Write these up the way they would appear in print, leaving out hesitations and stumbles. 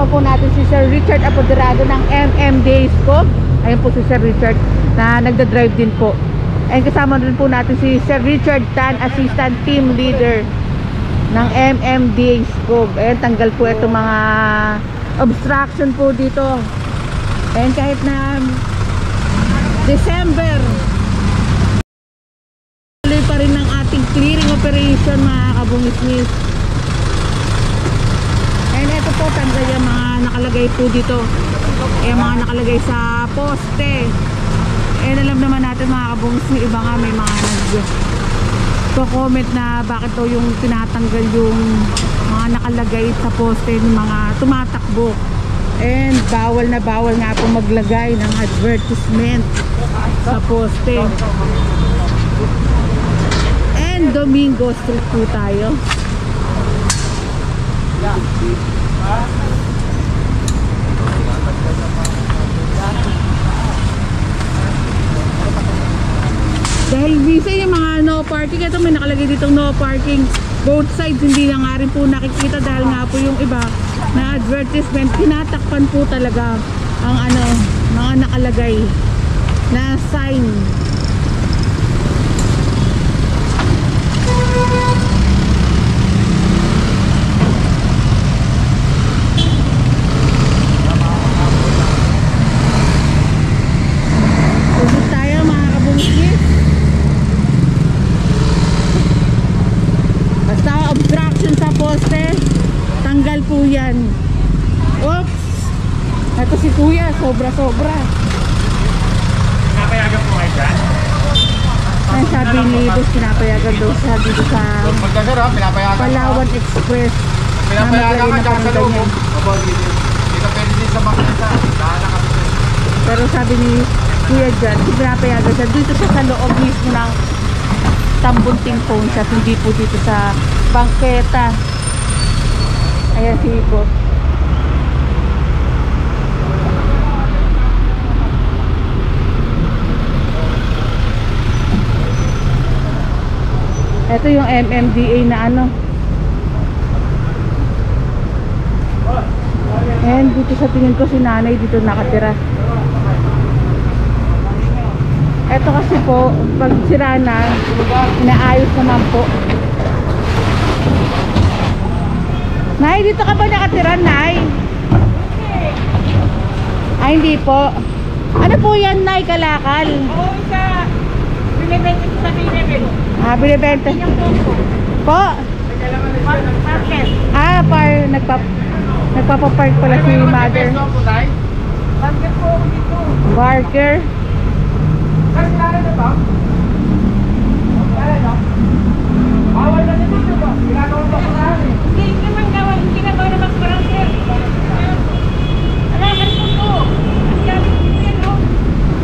kasama po natin si Sir Richard Apoderado ng MMDA Scope. Ayun po si Sir Richard na nagda-drive din po. And kasama rin po natin si Sir Richard Tan, Assistant Team Leader ng MMDA Scope. Ayun, tanggal po itong mga obstruction po dito. And kahit na December, tuloy pa rin ng ating clearing operation mga kabungisnis. And ito po, tanggal yung mga nakalagay po dito, yung mga nakalagay sa poste. And alam naman natin mga kabungisnis, iba nga may mga nag-comment na bakit daw yung tinatanggal yung mga nakalagay sa poste ng mga tumatakbo. And bawal na bawal nga po maglagay ng advertisement sa poste. And Domingo Street po tayo. Dahil visa yung mga no parking, ito may nakalagay ditong no parking both sides, hindi na nga rin po nakikita dahil nga po yung iba na advertisement, tinatakpan po talaga ang ano, mga nakalagay na sign. Usap tayo mga kabungkit. Basta obstruction sa poste, tanggal po yan. Oops! Ito si kuya, sobra-sobra. Pinapayagan po kayo dyan? Ay, sabi ni Boss, pinapayagan daw siya dito sa Palawan Express. Pinapayagan ka dyan sa loob. Dito pwede din sa bangkita. Daan na kami. Pero sabi ni kuya dyan, pinapayagan siya dito siya sa loob mismo ng Tambunting phone shop, hindi po dito sa bangketa. Ayan si Boss. Ito yung MMDA na ano. And dito sa tingin ko si nanay dito nakatira. Ito kasi po, pag sira na, inaayos naman po. Nay, dito ka ba nakatira, Nay? Ay, hindi po. Ano po yan, Nay? Kalakal? Oo, isa. Binibenta sa binibenta. Ah, binibenta. Po? Market. Ah, nagpapapark pala si mother. Market po ako dito. Barker. Kasi kaya na ba? Kaya na? Bawal na dito ba? Ginagawa ba ko na? Hindi naman gawa. Hindi na gawa naman parang sir. Alakan po po. Ang gabi ko yan, no?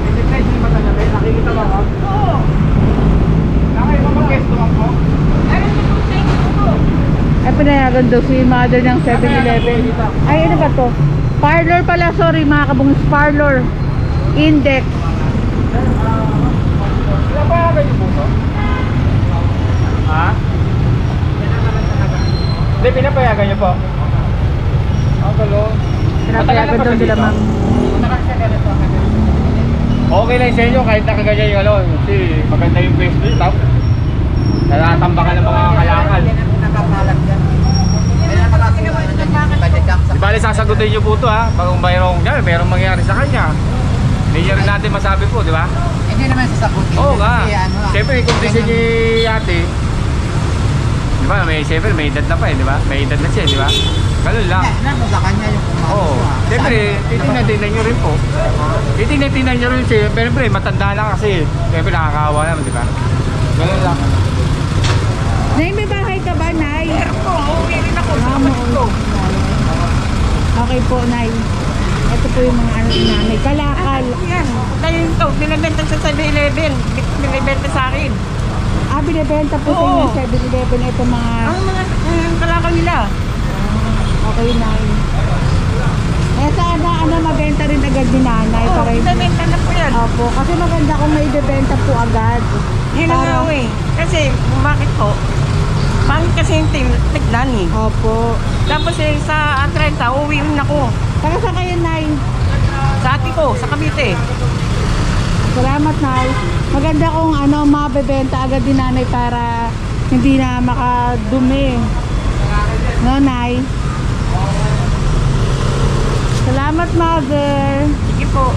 Hindi tayo si Matanabe. Nakikita ba ka? Oo. Nakay mo mag-gesto ako? Ano na po sa inyo po? Ay, pinayagan daw si mother ng 7-Eleven. Ay, ano ba to? Parlor pala, sorry mga kabungs. Parlor. Index. Pinapayagan niyo po ito? Ha? Hindi, pinapayagan niyo po. Ang galo. Pinapayagan daw nila, ma'am. Okay lang sa inyo kahit nakaganyan yung ano. Kasi maganda yung pwesto yun. Tapos natatambakan ng mga kalakal. Di bali sasagutin niyo po ito ha. Pag mayroong mangyari sa kanya. Hindi niya rin natin masabi po, di ba? Hindi naman sasagutin. Oo nga. Siyempre, yung kondisyon ni ate, di ba? Siyempre, may edad na pa eh, di ba? May edad na siya, di ba? Ganun lang. Nasa sa kanya yung kumakas. Oo. Siyempre, titignan nyo rin po. Titignan nyo rin siya. Pero siyempre, matanda na kasi. Siyempre, nakakawa naman, di ba? Ganun lang. Nay, may bahay ka ba, Nay? Pero po, uuwi rin ako. Okay po, Nay. Ito po yung mga ano ni nanay. Kalakal. Yan. Dahil ito, binibenta sa 7-Eleven. Binibenta sa akin. Ah, binibenta po sa inyo Oo. 7-Eleven ito mga... Ang mga kalakaw nila. Okay, Nay. Eh, sana ano, mabenta rin agad ni nanay. Oo, Para binibenta na po yan. Opo, kasi maganda kung may bibenta po agad. Yun ang Para- nga eh. Kasi, bakit po? Pangit kasi yung tignan eh. Opo. Tapos eh, sa 30, uuwi rin ako. Taga saan kayo, Nay? Sa ate ko, sa Cavite. Salamat, Nay. Maganda kung mabebenta agad din, Nanay, para hindi na makadumi. No, Nay? Salamat, Mother. Sige po.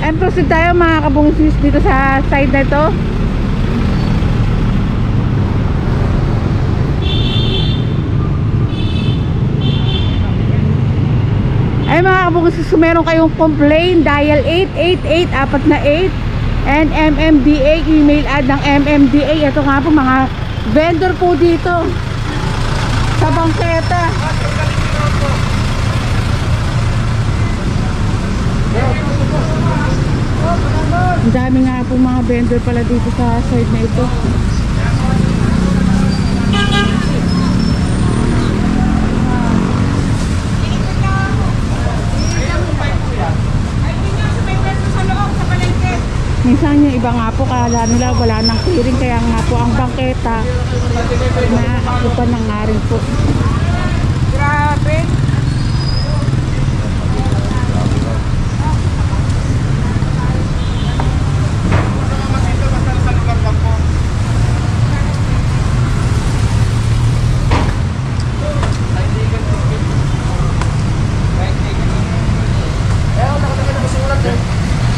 And proceed tayo mga kabungsis dito sa side na ito. Ay mga kabungsis, kung meron kayong complain, dial 888-48 and MMDA, email ad ng MMDA. Ito nga po mga vendor po dito sa bangketa. Ang dami nga po mga vendor pala dito sa side na ito. Minsan yung iba nga po kala nila wala nang clearing, kaya nga po ang bangketa naakupan na nga rin po. Grabe.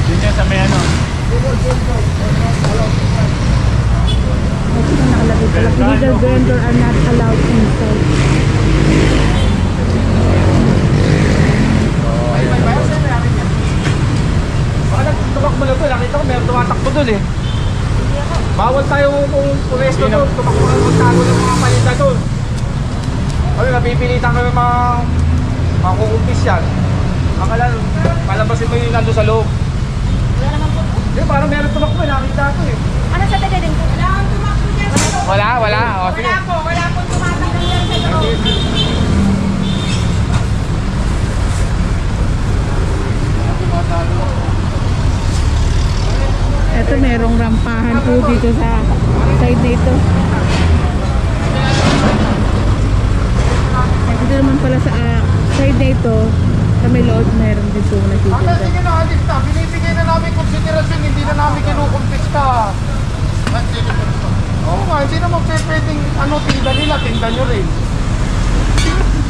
Dito sa may ano. Ito na nakalagay pala, illegal vendor are not allowed inside. Baka tumakbo lang to. Nakita ko meron tumatakbo dun eh. Bawal tayo kung puresto doon. Tumakbo lang magtago ng mga palinda doon. Kami napipilitan kami mga kukumpis yan. Akala, palabasin mo yung nando sa loob. Wala naman po. Di, parang meron tumakbo eh. Nakita ko eh. Ano sa taga din? Wala akong tumakbo dyan. Wala. O, sige. Wala po tumatakbo dyan sa loob. Ito merong rampahan po dito sa side na ito. Dito naman pala sa side na ito, sa may loob meron din po nakikita. Sige na, alis na. Binibigay na namin konsiderasyon. Hindi na namin kinukumpista. Oo nga, hindi naman pwedeng tinda nila, tinda nyo rin.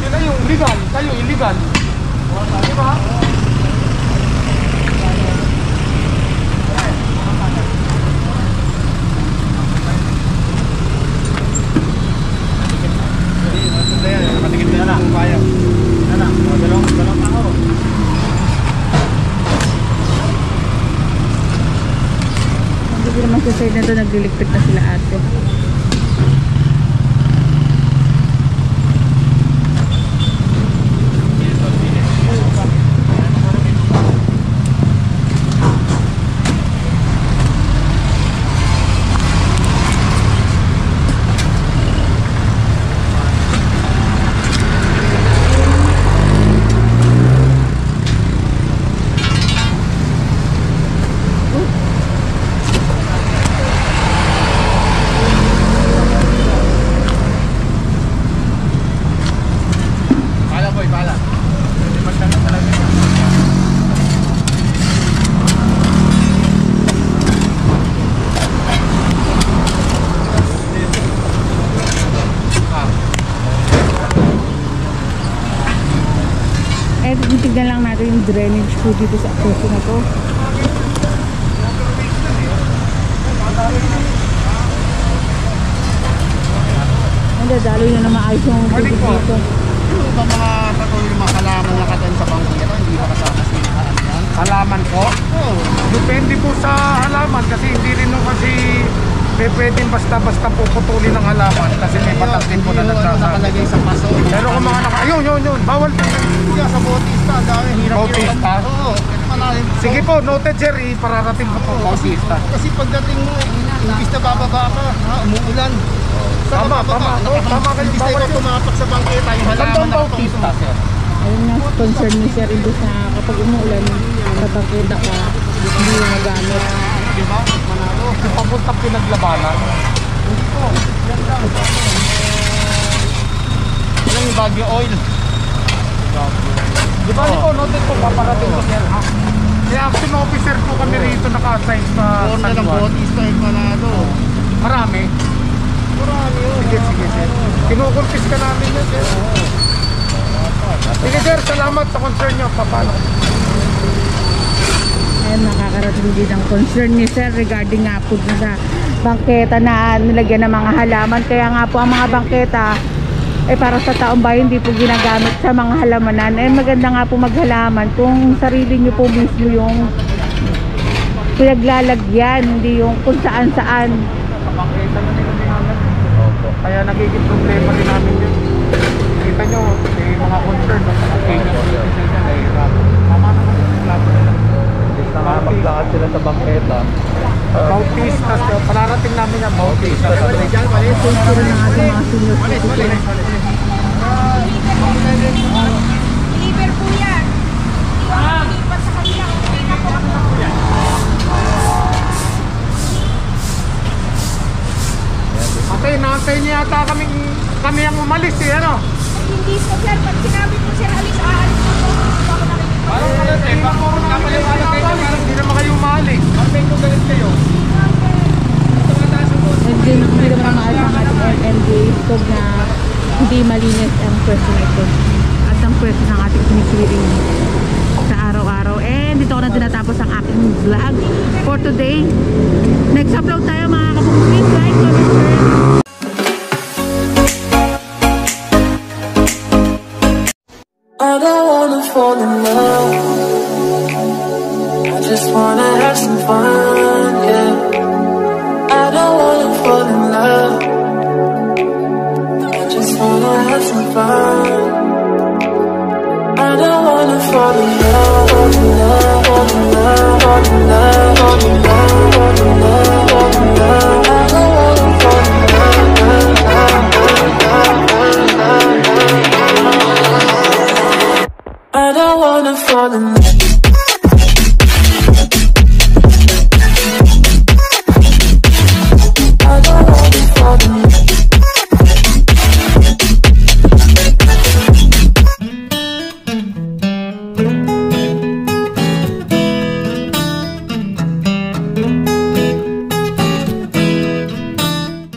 Sila yung legal, kayo illegal. Di ba? Patigil na lang. Kaya. Na lang. Dalawang ako. Hindi naman sa side na ito nagliligpit na sila ate. Tignan lang natin yung drainage po dito sa puso na to. Nadadaloy na maayos yung tubig dito. Ano ba mga patuloy mga halaman na katan sa bangketa? Hindi ba kasama sa yan? Halaman po? Oo. Depende po sa halaman kasi hindi rin nung kasi pwedeng basta-basta puputulin ng halaman kasi may batas din po na nagsasabi. Nakalagay sa paso. Pero kung mga yun, bawal po. Kaya sa Bautista, ang dami hirap Bautista? Oo. Malalim. Sige po, noted sir, ipararating ko po Bautista. Kasi pagdating mo, imbis na bababa ka, umuulan. Tama. Oo, tama kayo. Imbis na ikaw tumapak sa bangketa, yung Saan halaman bang na Bautista sir? Ayun nga, concern ni Sir Indus na kapag umuulan, kapagkita ka, hindi mo magamit. Di ba? Manalo. Papunta pinaglabanan. Alam yung Baguio Oil. Di ba po, noted po, paparating ko sir. May action officer po kami rito naka-assign sa Corner San ng Juan. Bautista yung Manado. Marami. Marami yun. Sige sir. Kinukumpis ka namin yun sir. Sige sir, salamat sa concern nyo. Papalo. Ayan, nakakarating din ang concern ni sir regarding nga po dun sa bangketa na nilagyan ng mga halaman. Kaya nga po ang mga bangketa para sa taong bayan hindi po ginagamit sa mga halamanan. Maganda nga po maghalaman kung sarili nyo po mismo yung pinaglalagyan, hindi yung kung saan saan. Makita na nila namin. Kaya nagiging problema rin namin yun. Kita nyo, may mga concern. Tama naman yung reklamo nila. Maglakad sila sa bangketa. Bautista, pararating namin ang Bautista. Picture ng ating mga senior citizen. Deliver po yan. Lipat sa kanila. Hindi na po ako. Ate, naantay niya yata kami ang umalis eh, ano? Hindi po sir. Pag sinabi po sir, alis, aalis po po. Ako nakikita. Parang kalat eh, Hindi naman kayo umalik. Parang kung galit kayo. Hindi naman maayos ang ating MMDA kung na hindi malinis ang pwesto nito at ang pwesto ng ating sinisiring sa araw-araw. And dito ko na tinatapos ang aking vlog for today. Next upload tayo mga kapatid. Please like, comment, share. I don't wanna fall in love. I just wanna have some fun, yeah. I don't wanna fall in love. I just wanna have some fun. I don't wanna fall in love, fall in love, fall in love, fall in love, fall in love, fall in love.